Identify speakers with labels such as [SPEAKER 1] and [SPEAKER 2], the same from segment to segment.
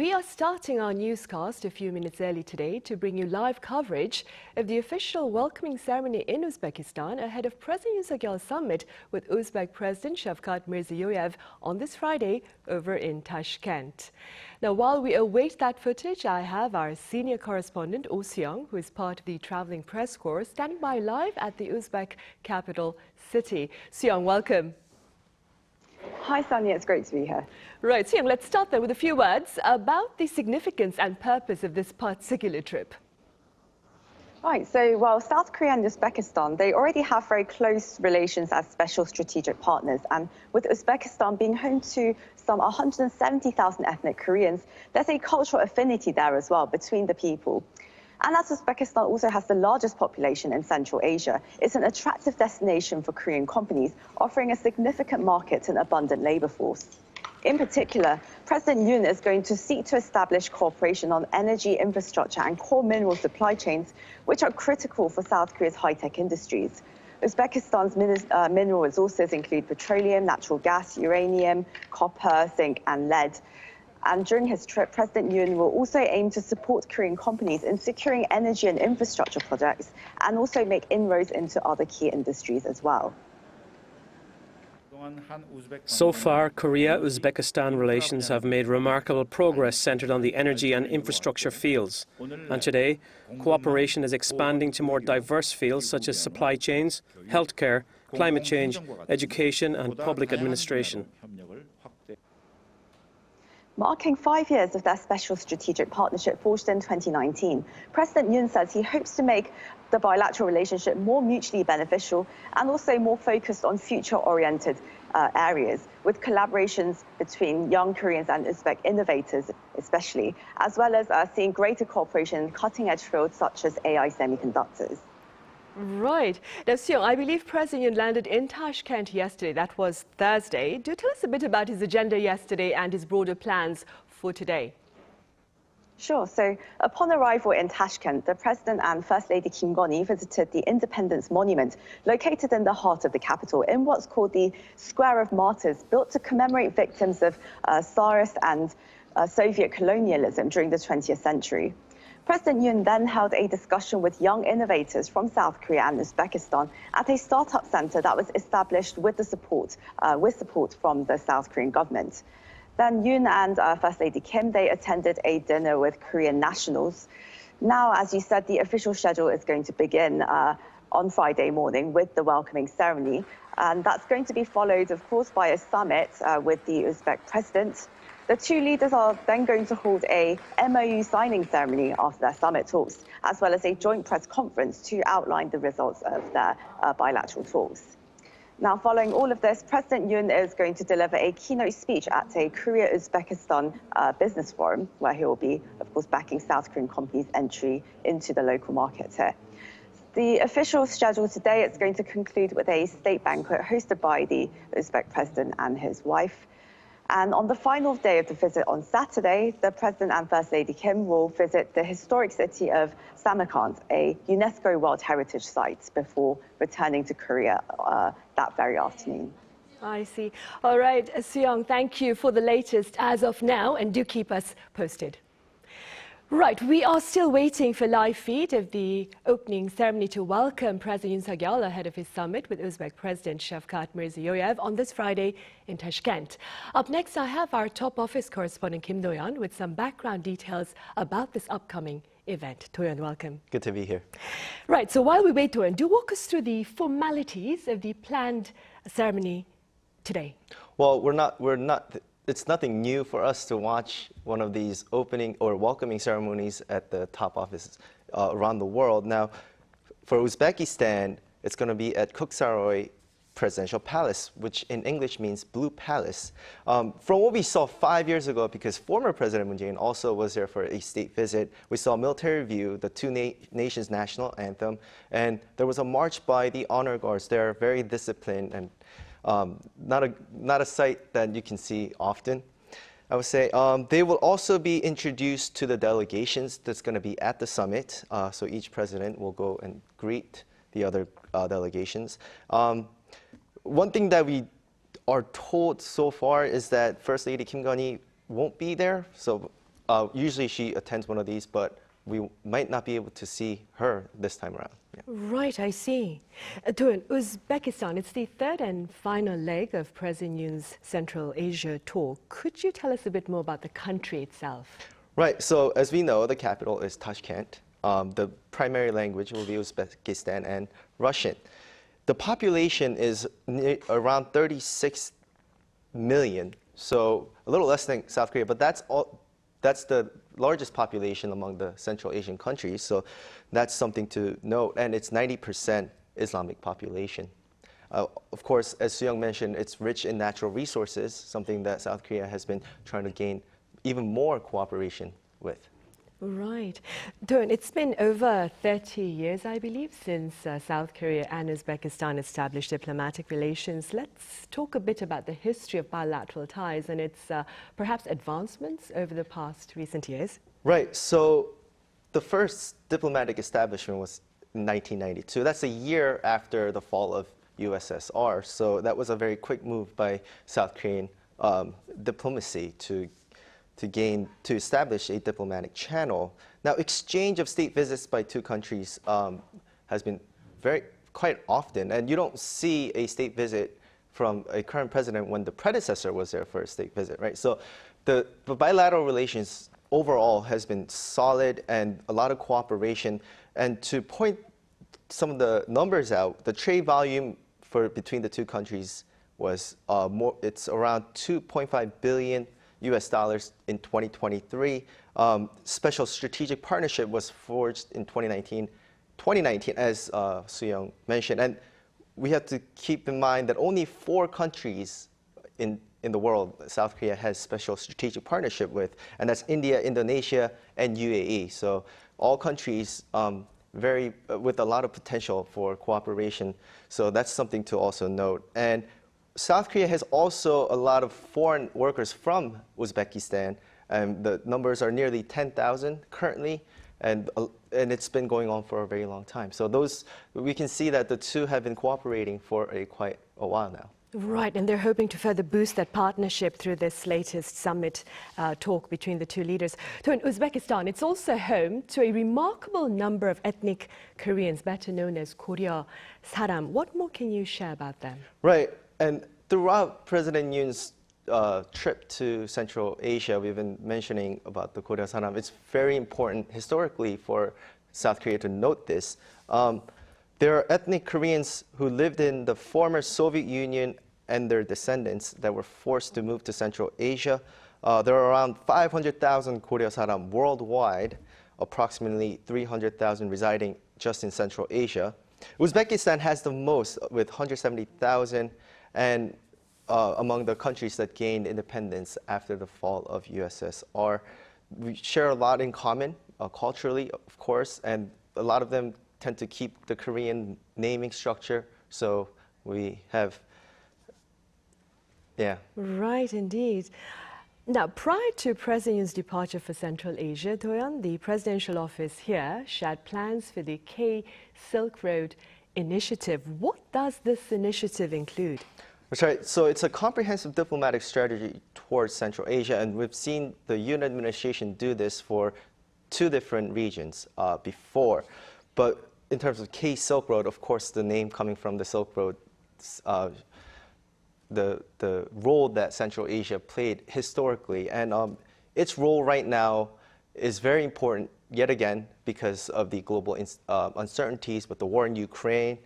[SPEAKER 1] we are starting our newscast a few minutes early today to bring you live coverage of the official welcoming ceremony in Uzbekistan ahead of President Yun's summit with Uzbek President Shavkat Mirziyoyev on this Friday over in Tashkent. Now, while we await that footage, I have our senior correspondent, Oh Seong, who is part of the traveling press corps, standing by live at the Uzbek capital city. Seong, welcome.
[SPEAKER 2] Hi, Sonia. It's great to be here.
[SPEAKER 1] Right, Seong, let's start then with a few words about the significance and purpose of this particular trip.
[SPEAKER 2] Right, so while South Korea and Uzbekistan, they already have very close relations as special strategic partners. And with Uzbekistan being home to some 170,000 ethnic Koreans, there's a cultural affinity there as well between the people. And as Uzbekistan also has the largest population in Central Asia, it's an attractive destination for Korean companies, offering a significant market and abundant labor force. In particular, President Yoon is going to seek to establish cooperation on energy infrastructure and core mineral supply chains, which are critical for South Korea's high-tech industries. Uzbekistan's mineral resources include petroleum, natural gas, uranium, copper, zinc, and lead. And during his trip, President Yoon will also aim to support Korean companies in securing energy and infrastructure projects and also make inroads into other key industries as well.
[SPEAKER 3] So far, Korea-Uzbekistan relations have made remarkable progress centered on the energy and infrastructure fields. And today, cooperation is expanding to more diverse fields such as supply chains, healthcare, climate change, education and public administration.
[SPEAKER 2] Marking 5 years of their special strategic partnership forged in 2019, President Yoon says he hopes to make the bilateral relationship more mutually beneficial and also more focused on future-oriented areas, with collaborations between young Koreans and Uzbek innovators especially, as well as seeing greater cooperation in cutting-edge fields such as AI semiconductors.
[SPEAKER 1] Right. Now, Seong, I believe President Yoon landed in Tashkent yesterday. That was Thursday. Do tell us a bit about his agenda yesterday and his broader plans for today.
[SPEAKER 2] Sure. So upon arrival in Tashkent, the President and First Lady Kim visited the Independence Monument located in the heart of the capital in what's called the Square of Martyrs, built to commemorate victims of Tsarist and Soviet colonialism during the 20th century. President Yoon then held a discussion with young innovators from South Korea and Uzbekistan at a startup center that was established with support from the South Korean government. Then Yoon and First Lady Kim, they attended a dinner with Korean nationals. Now, as you said, the official schedule is going to begin on Friday morning with the welcoming ceremony. And that's going to be followed, of course, by a summit with the Uzbek president. The two leaders are then going to hold a MOU signing ceremony after their summit talks, as well as a joint press conference to outline the results of their bilateral talks. Now, following all of this, President Yoon is going to deliver a keynote speech at a Korea-Uzbekistan business forum, where he will be, of course, backing South Korean companies' entry into the local market here. The official schedule today is going to conclude with a state banquet hosted by the Uzbek president and his wife. And on the final day of the visit on Saturday, the President and First Lady Kim will visit the historic city of Samarkand, a UNESCO World Heritage Site, before returning to Korea that very afternoon.
[SPEAKER 1] I see. All right, Seong, thank you for the latest as of now, and do keep us posted. Right, we are still waiting for live feed of the opening ceremony to welcome President Yoon ahead of his summit with Uzbek President Shavkat Mirziyoyev on this Friday in Tashkent. Up next, I have our top office correspondent Kim Do-yeon with some background details about this upcoming event. Do-yeon, welcome.
[SPEAKER 4] Good to be here.
[SPEAKER 1] Right, so while we wait, Do-yeon, do walk us through the formalities of the planned ceremony today.
[SPEAKER 4] Well, it's nothing new for us to watch one of these opening or welcoming ceremonies at the top offices around the world. Now, for Uzbekistan, it's going to be at Kuksaroy Presidential Palace, which in English means Blue Palace. From what we saw 5 years ago, because former President Moon Jae-in also was there for a state visit, we saw military review, the two nations' national anthem, and there was a march by the honor guards. They're very disciplined and not a sight that you can see often, I would say. They will also be introduced to the delegations that's going to be at the summit. So each president will go and greet the other delegations. One thing that we are told so far is that First Lady Kim won't be there. So usually she attends one of these, but we might not be able to see her this time around. Yeah.
[SPEAKER 1] Right, I see. To Uzbekistan, it's the third and final leg of President Yoon's Central Asia tour. Could you tell us a bit more about the country itself?
[SPEAKER 4] Right, so as we know, the capital is Tashkent. The primary language will be Uzbekistan and Russian. The population is around 36 million, so a little less than South Korea, but that's the largest population among the Central Asian countries, so that's something to note, and it's 90% Islamic population. Of course, as Soo-young mentioned, it's rich in natural resources, something that South Korea has been trying to gain even more cooperation with.
[SPEAKER 1] Right. Doan, it's been over 30 years, I believe, since South Korea and Uzbekistan established diplomatic relations. Let's talk a bit about the history of bilateral ties and its perhaps advancements over the past recent years.
[SPEAKER 4] Right. So the first diplomatic establishment was in 1992. That's a year after the fall of USSR. So that was a very quick move by South Korean diplomacy to establish a diplomatic channel. Now, exchange of state visits by two countries has been quite often, and you don't see a state visit from a current president when the predecessor was there for a state visit, right? So the bilateral relations overall has been solid and a lot of cooperation. And to point some of the numbers out, the trade volume between the two countries was it's around 2.5 billion US dollars in 2023. Special strategic partnership was forged in 2019, as Soo-young mentioned. And we have to keep in mind that only 4 countries in the world South Korea has special strategic partnership with, and that's India, Indonesia, and UAE. So all countries with a lot of potential for cooperation. So that's something to also note. And South Korea has also a lot of foreign workers from Uzbekistan, and the numbers are nearly 10,000 currently, and it's been going on for a very long time. So we can see that the two have been cooperating for quite a while now.
[SPEAKER 1] Right, and they're hoping to further boost that partnership through this latest summit talk between the two leaders. So in Uzbekistan, it's also home to a remarkable number of ethnic Koreans, better known as Korea-사람. What more can you share about them?
[SPEAKER 4] Right. And throughout President Yoon's trip to Central Asia, we've been mentioning about the Korea-사람. It's very important historically for South Korea to note this. There are ethnic Koreans who lived in the former Soviet Union and their descendants that were forced to move to Central Asia. There are around 500,000 Korea-사람 worldwide, approximately 300,000 residing just in Central Asia. Uzbekistan has the most, with 170,000. And among the countries that gained independence after the fall of USSR. We share a lot in common, culturally, of course, and a lot of them tend to keep the Korean naming structure, so we have, yeah. Right,
[SPEAKER 1] indeed. Now, prior to President Yoon's departure for Central Asia, Doyan, the presidential office here shared plans for the KSilkRoad initiative. What does this initiative include?
[SPEAKER 4] That's right. So it's a comprehensive diplomatic strategy towards Central Asia, and we've seen the Yoon administration do this for 2 different regions before. But in terms of KSilkRoad, of course, the name coming from the Silk Road, the role that Central Asia played historically, and its role right now is very important yet again because of the global uncertainties with the war in Ukraine.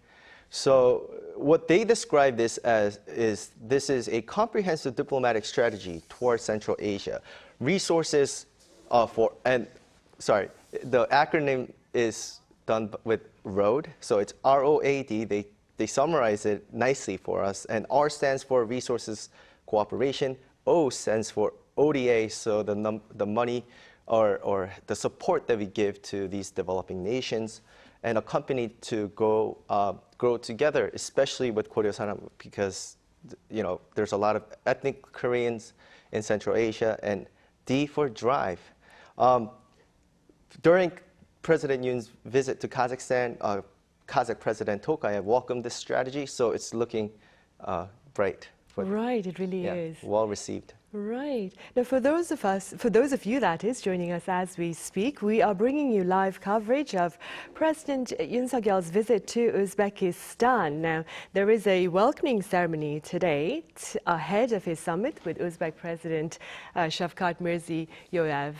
[SPEAKER 4] So what they describe this as is a comprehensive diplomatic strategy towards Central Asia. Resources the acronym is done with ROAD, so it's ROAD. They summarize it nicely for us, and R stands for resources cooperation, O stands for ODA, so the money or the support that we give to these developing nations, and a company to grow together, especially with Korea-사람, because there's a lot of ethnic Koreans in Central Asia, and D for drive. During President Yoon's visit to Kazakhstan, Kazakh President Tokayev welcomed this strategy, so it's looking bright.
[SPEAKER 1] Right, it really is.
[SPEAKER 4] Well received.
[SPEAKER 1] Right. Now, for those of you that is joining us as we speak, we are bringing you live coverage of President Yoon Suk-yeol's visit to Uzbekistan. Now, there is a welcoming ceremony today ahead of his summit with Uzbek President Shavkat Mirziyoyev.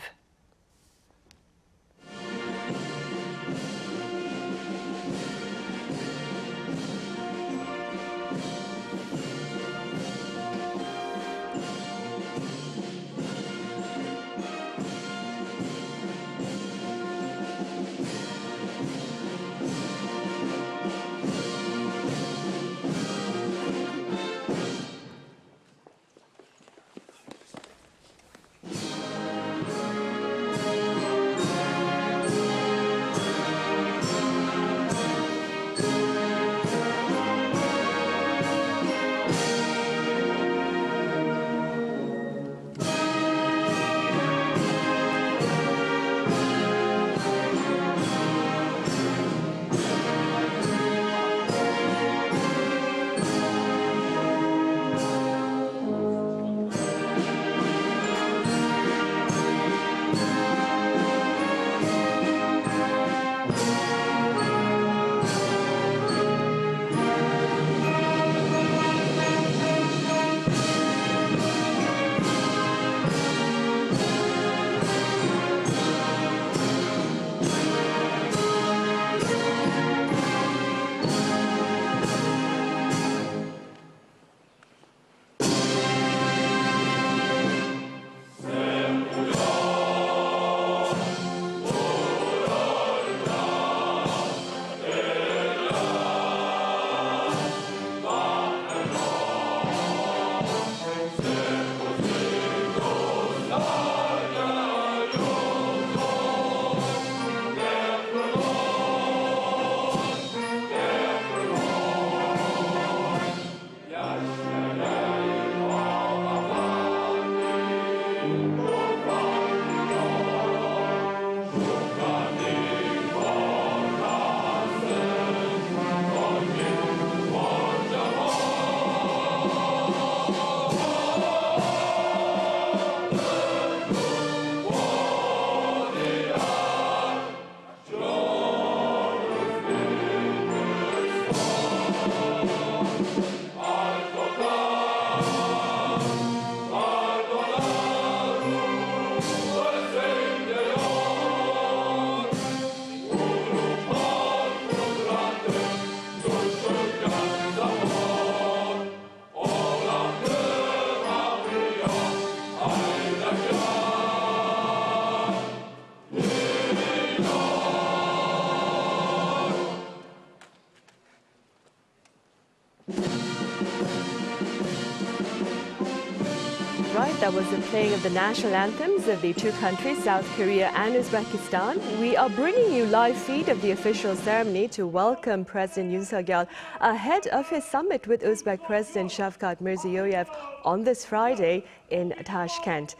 [SPEAKER 1] That was the playing of the national anthems of the two countries, South Korea and Uzbekistan. We are bringing you live feed of the official ceremony to welcome President Yoon Suk-yeol ahead of his summit with Uzbek President Shavkat Mirziyoyev on this Friday in Tashkent.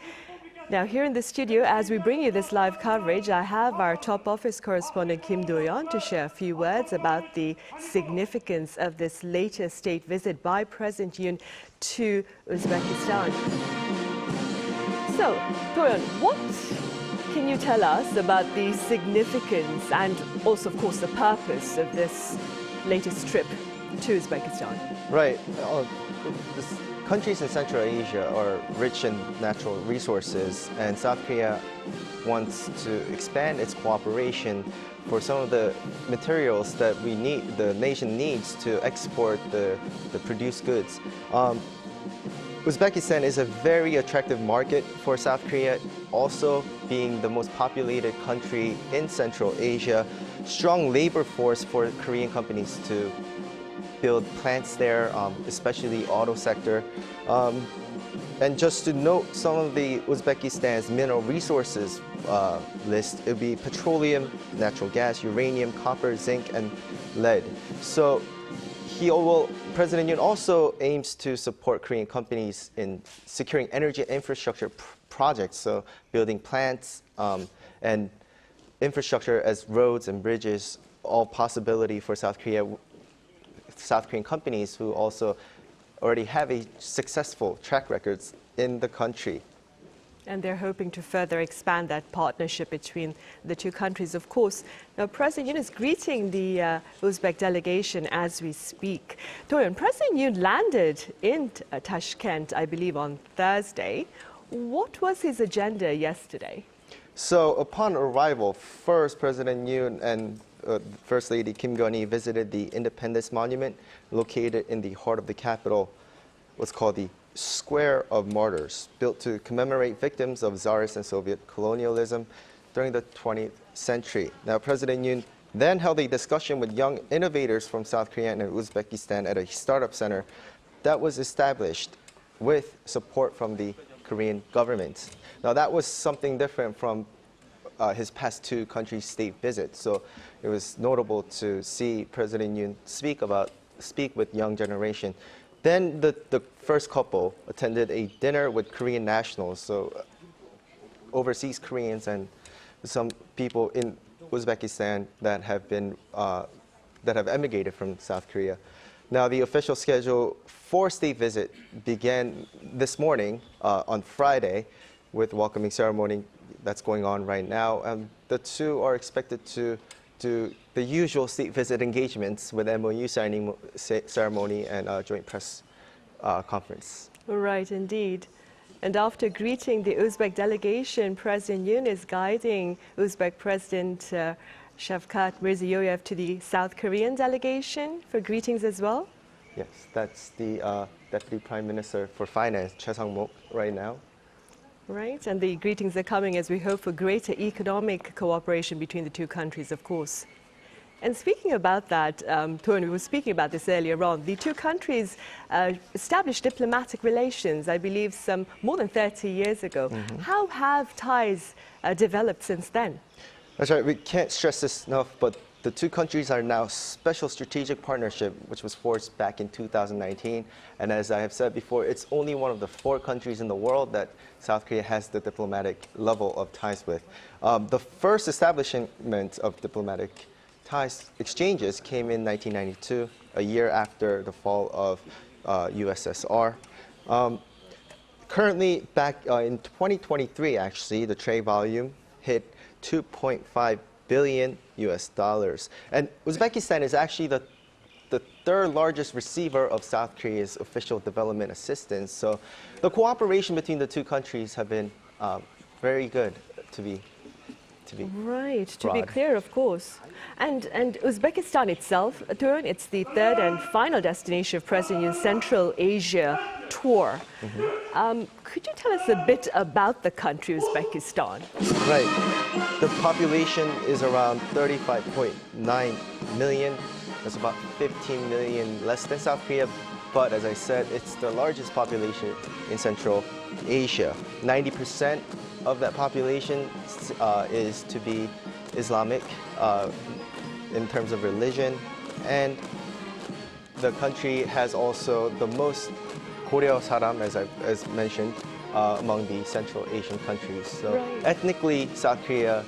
[SPEAKER 1] Now, here in the studio, as we bring you this live coverage, I have our top office correspondent Kim Do-yeon to share a few words about the significance of this latest state visit by President Yoon to Uzbekistan. So, Do-yeon, what can you tell us about the significance and also, of course, the purpose of this latest trip to Uzbekistan?
[SPEAKER 4] Right. Countries in Central Asia are rich in natural resources, and South Korea wants to expand its cooperation for some of the materials that the nation needs to export the produced goods. Uzbekistan is a very attractive market for South Korea, also being the most populated country in Central Asia. Strong labor force for Korean companies to build plants there, especially the auto sector. And just to note some of the Uzbekistan's mineral resources list, it would be petroleum, natural gas, uranium, copper, zinc, and lead. So President Yoon also aims to support Korean companies in securing energy infrastructure projects, so building plants and infrastructure as roads and bridges, all possibility for South Korean companies who also already have a successful track records in the country.
[SPEAKER 1] And they're hoping to further expand that partnership between the two countries, of course. Now, President Yoon is greeting the Uzbek delegation as we speak. Toyon, President Yoon landed in Tashkent, I believe, on Thursday. What was his agenda yesterday?
[SPEAKER 4] So upon arrival, first President Yoon and First Lady Kim Gun-hee visited the Independence Monument located in the heart of the capital, what's called the Square of Martyrs, built to commemorate victims of Tsarist and Soviet colonialism during the 20th century. Now, President Yoon then held a discussion with young innovators from South Korea and Uzbekistan at a startup center that was established with support from the Korean government. Now, that was something different from his past two country state visits. So it was notable to see President Yoon speak with young generation. Then the first couple attended a dinner with Korean nationals, so overseas Koreans and some people in Uzbekistan that have emigrated from South Korea. Now, the official schedule for state visit began this morning on Friday with welcoming ceremony that's going on right now. The two are expected to do the usual state visit engagements with MOU signing ceremony and joint press conference.
[SPEAKER 1] Right, indeed. And after greeting the Uzbek delegation, President Yoon is guiding Uzbek President Shavkat Mirziyoyev to the South Korean delegation for greetings as well?
[SPEAKER 4] Yes, that's the Deputy Prime Minister for Finance, Choi Sang-mok, right now.
[SPEAKER 1] Right, and the greetings are coming as we hope for greater economic cooperation between the two countries, of course. And speaking about that, Toyon, we were speaking about this earlier on, the two countries established diplomatic relations, I believe, some more than 30 years ago. How have ties developed since then?
[SPEAKER 4] That's right, we can't stress this enough, but the two countries are now special strategic partnership, which was forged back in 2019. And as I have said before, it's only one of the 4 countries in the world that South Korea has the diplomatic level of ties with. The first establishment of diplomatic ties exchanges came in 1992, a year after the fall of USSR. Currently, back in 2023, actually, the trade volume hit $2.5 billion US. And Uzbekistan is actually the third largest receiver of South Korea's official development assistance. So the cooperation between the two countries have been very good to be
[SPEAKER 1] right, to
[SPEAKER 4] broad.
[SPEAKER 1] be clear, of course. And Uzbekistan itself, Toyon, it's the third and final destination of President Yoon's Central Asia tour. Could you tell us a bit about the country, Uzbekistan?
[SPEAKER 4] Right. The population is around 35.9 million. That's about 15 million less than South Korea. But as I said, it's the largest population in Central Asia. 90% of that population is to be Islamic in terms of religion. And the country has also the most Korea-사람, as mentioned, among the Central Asian countries. So
[SPEAKER 1] right.
[SPEAKER 4] Ethnically, South Korea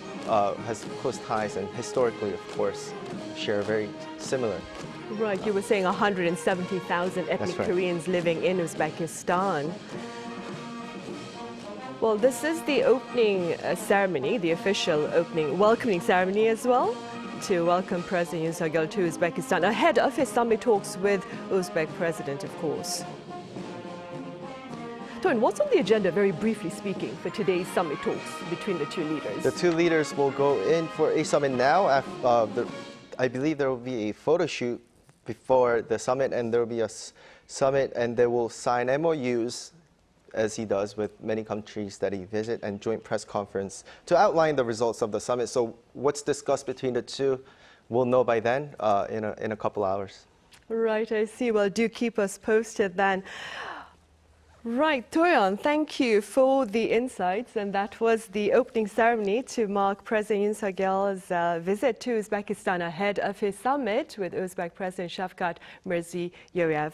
[SPEAKER 4] has close ties and historically, of course, share very similar.
[SPEAKER 1] Right, you were saying 170,000 ethnic
[SPEAKER 4] right.
[SPEAKER 1] Koreans living in Uzbekistan. Well, this is the opening ceremony, the official opening welcoming ceremony as well, to welcome President Yoon Suk-yeol to Uzbekistan ahead of his summit talks with Uzbek President, of course. Toyon, what's on the agenda, very briefly speaking, for today's summit talks between the two leaders?
[SPEAKER 4] The two leaders will go in for a summit now. I believe there will be a photo shoot before the summit, and there will be a summit, and they will sign MOUs, as he does with many countries that he visits, and joint press conference to outline the results of the summit. So what's discussed between the two, we'll know by then in a couple hours.
[SPEAKER 1] Right, I see. Well, do keep us posted then. Right, Toyon, thank you for the insights. And that was the opening ceremony to mark President Yoon Suk-yeol's visit to Uzbekistan ahead of his summit with Uzbek President Shavkat Mirziyoyev.